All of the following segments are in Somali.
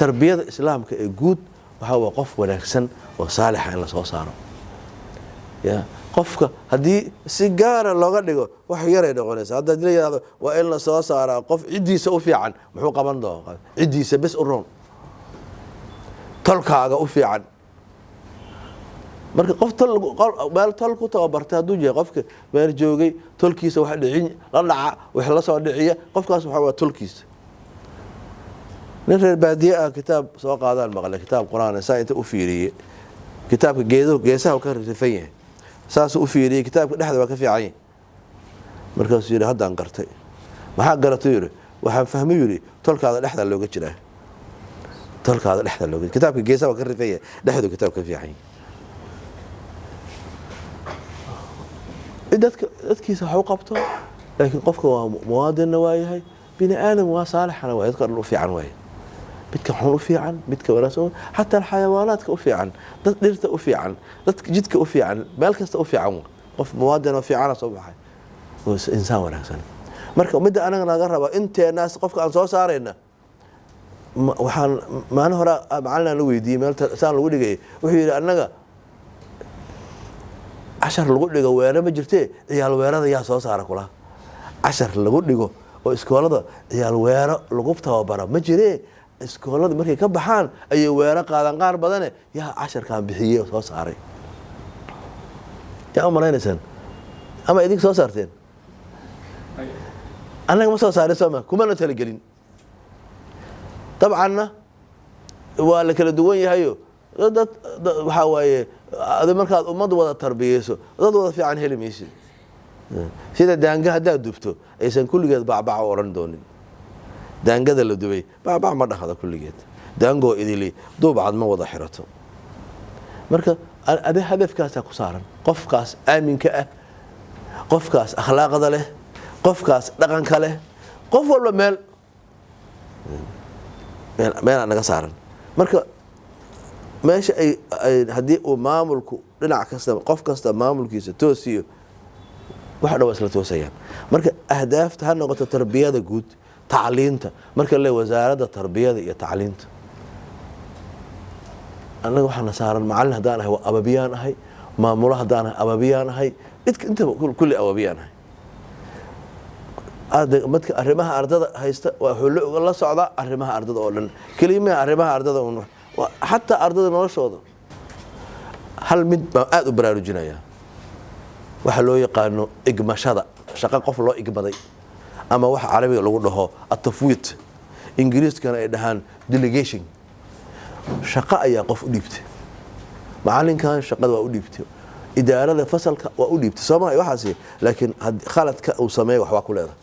tarbiyada islaamka ee guud waxa waa qof wanaagsan oo saalix ah in la soo saaro ya qofka hadii si gaar looga dhigo wax yar ay noqonaysaa hadda la yiraahdo waa in la soo saaraa qof cidiisa u fiican muxuu qaban doonaa cidiisa bas u roon tolkaaga u fiican marka qof meel tol ku tababartay haduu yahay qofka meel joogay tolkiisa wax dhicin la dhaca wax la soo dhiciya qofkaas waxa waa tolkiisa nin reer baadiye ah kitaab soo qaadaan maqlay kitaab quraan ah inta u fiiriyay kitaabka geesaha ka rifan yahay saas u fiiriyay kitaabka dhexda waa ka fiican yahay markaas yiri haddaan gartay maxaa garatay yiri waxaan fahmay yiri tolkaada dhexda looga jiraa tolkaada dhexda looga kitaabka geesaha waa ka rifan yahay dhexdu kitaabka ka fiican yahay dadkiisa waxa uu qabto laakiin qofka waa muwaadin waa yahay bini aadam waa saalixana waa dadka u fiican way midka xun u fiican midka wanaagsan hatta xayawaanaadka u fiican dad dhirta u fiican dadka jidka u fiican meel kasta u fiican qof muwaadin oo fiican soo baxay oo insaan wanaagsan marka midda anaga naga raba inteena qofka aan soo saarayna waxaan maan hore macallin la weydiiyay meel saan lagu dhigay wuxuu yiri anaga عشر لقول لك وين ما جرتي عيال ويرة يا صوص على كلها عشر لقول لك وإسكول هذا عيال ويرة لقبتها وبرا ما جري إسكول هذا مركي كم بحال أي ويرة قادن قار بدنه يا عشر كان بحية وصوص عري يا أمرين سن أما إديك صوص عرتين أنا ما صوص عري سما كمان تلقين طبعا ولا كل دوين هيو dad waxa waaye aad markaad ummad wada tarbiyeyso dad wada fiican helimaysid sida daanga hadaa dubto aysan kulligeed bacbac oran doonin daangada la dubay bacbac ma dhaxda kulligeed daango idili duubcad ma wada xirato marka ade hadafkaas ku saaran qofkaas aaminka ah qofkaas akhlaaqada leh qofkaas dhaqanka leh qof walba meel anaga saaran marka meesha ay hadii uu maamulku dhinac kasta qof kasta maamulkiisa toosiyo waxa dhaw isla toosayaan marka ahdaafta ha noqoto tarbiyada guud tacliinta marka la wasaaradda tarbiyada iyo tacliinta anaga waxaan saaran macallin hadaan ahay ababiyaan ahay maamulaha hadaan ahay ababiyaan ahay inta kulli ababiyaan ahay madka arrimaha ardada haysta waa xullo la socda arrimaha ardada oo dhan kaliya arrimaha ardada حتى أرضنا نوشوده هل مد أدو براروجينيا وحلو يقانو إجماشدا شقة قفل لو إجمادي أما واحد عربي لو قلنا التفويت إنجليز كان يدهان delegation شقة أي قف أديبت معلن كان شقة وأديبت إدارة الفصل وأديبت سما يوحسي لكن خالد أو سماي وحوا كل هذا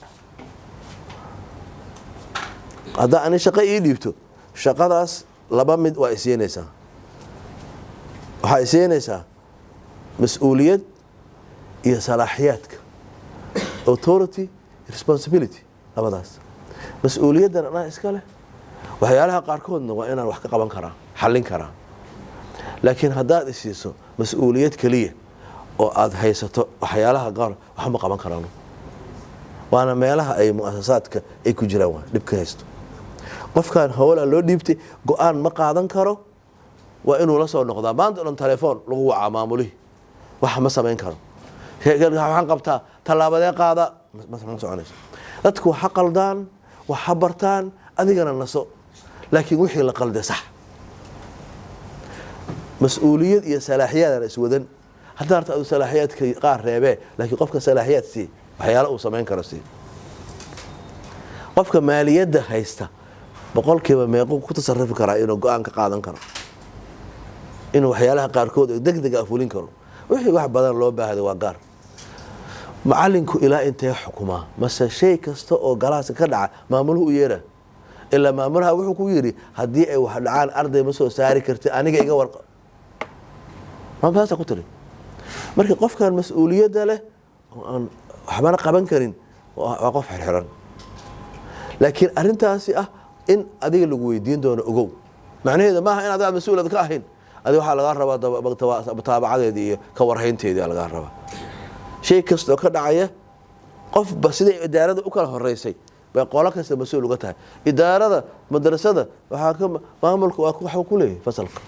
هذا أنا شقة يديبته شقة داس laba mid waa iseenaysa waxa iseenaysa mas'uuliyad iyo salaaxiyaadka authority responsibility labadaas mas'uuliyaddan ana iska leh waxyaalaha qaar koodna waa inaan wax ka qaban karaa xallin karaa laakiin haddaad isiiso mas'uuliyad kaliya oo aad haysato waxyaalaha qaar wax ma qaban karaan waana meelaha ay muassasaadka ay ku jiraan dhibka haysto qofkan hawla loo dhiibtay go'aan ma qaadan karo waa inuu la soo noqdaa maanta on telefoon lagu waca maamulihi wax ma sameyn karo waxaan qabtaa talaabadee qaada ma soconayso dadku waxa qaldaan waxa bartaan adigana naso laakiin wixii la qalday sax mas'uuliyad iyo salaaxiyad is wadan hadaa aad salaaxiyadka qaar reebee laakiin qofka salaaxiyad si waxyaalo uu sameyn karo si qofka maaliyadda haysta boqolkiiba meeqo ku tasarrufi karaa inuu go'aan ka qaadan karo inuu waxyaalaha qaar kood degdeg ah fulin karo wixii wax badan loo baahdo waa gaar macallinku ilaa intee xukuma mase shay kasta oo galaas ka dhaca maamuluhu u yeera ila maamulaha wuxuu ku yiri hadii ay wax dhacaan arday ma soo saari kartay aniga iga warqa ma baasa ku tiri marka qofkan mas'uuliyadda leh aan waxba qaban karin waa qof xirxiran laakiin arintaasi ah in adiga lagu weydiin doono ogow macnaheedu maaha in aad mas'uulad ka ahayn adiga waxa laga rabaa tabaabacadeedii iyo ka warhaynteedii laga rabaa shay kasta ka dhacaya qof basida idaarada u kala horeysay bay qolo kasta mas-uul uga tahay idaarada madrasada waxaa ka maamulka waxa ku leeyahay fasalka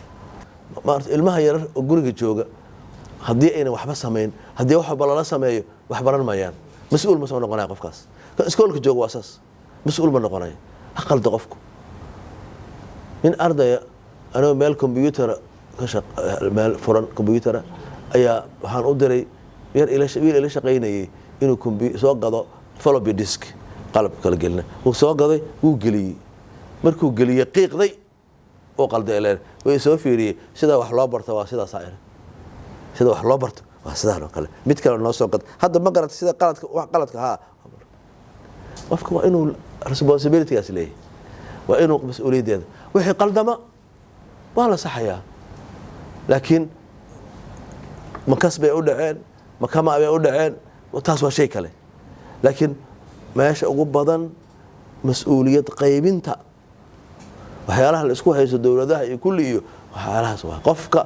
ilmaha yar oo guriga jooga haddii ayna waxba samayn haddii wax walba lala sameeyo wax baran mayaan mas-uul ma soo noqonaya qofkaas kan iskoolka jooga waa saas mas-uul ma noqonaya ha qalda qofku min ardaya anoo meel combyuutara meel furan combyuutara ayaa waxaan u diray wiil ila shaqaynayay inuu soo gado floppy disk qalab kala gelina wuu soo gaday wuu geliyey markuu geliyey qiiqday oo qalday leer way soo fiiriyey sida wax loo barto waa sidaas ayr sida wax loo barto waa sidaan oo kale mid kale noo soo qad hadda ma garata sida qaladka ha qofka waa inuu responsibility-gaas leeyahay waa inuu mas-uuliyadeeda wixii qaldama waa la saxayaa laakiin makas bay u dhaceen makama bay u dhaceen taas waa shay kale laakiin meesha ugu badan mas-uuliyad qaybinta waxyaalaha la isku haysto dowladaha iyo kulli iyo waxyaalahaas waa qofka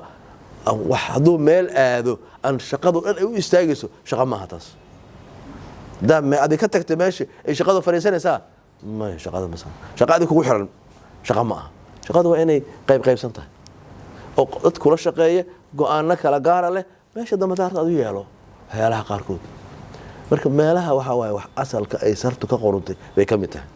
wax hadduu meel aado aan shaqadu dhan ay u istaagayso shaqo maaha taas adi ka tagta meesha ay shaqadu fadhiisanaysaa may shaqada ma shaqadii kugu xiran shaqo ma aha shaqadu waa inay qaybsan tahay oo dad kula shaqeeya go-aano kala gaara leh meesha dambe daarta adu yeelo waxyaalaha qaarkood marka meelaha waxaa waaye wax asalka ay sartu ka qoruntay bay ka mid tahay